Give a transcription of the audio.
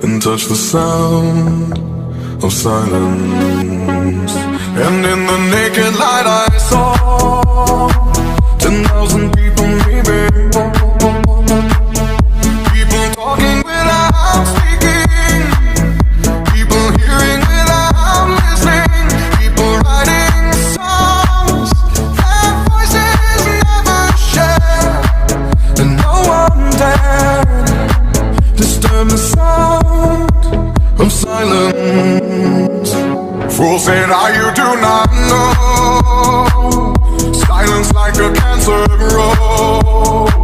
and touch the sound of silence. And in the naked light I saw 10,000 people maybe, people talking without speaking, people hearing without listening, people writing songs that voices never share, and no one dared disturb the sound of silence. Fool said, you do not know, silence like a cancer grows.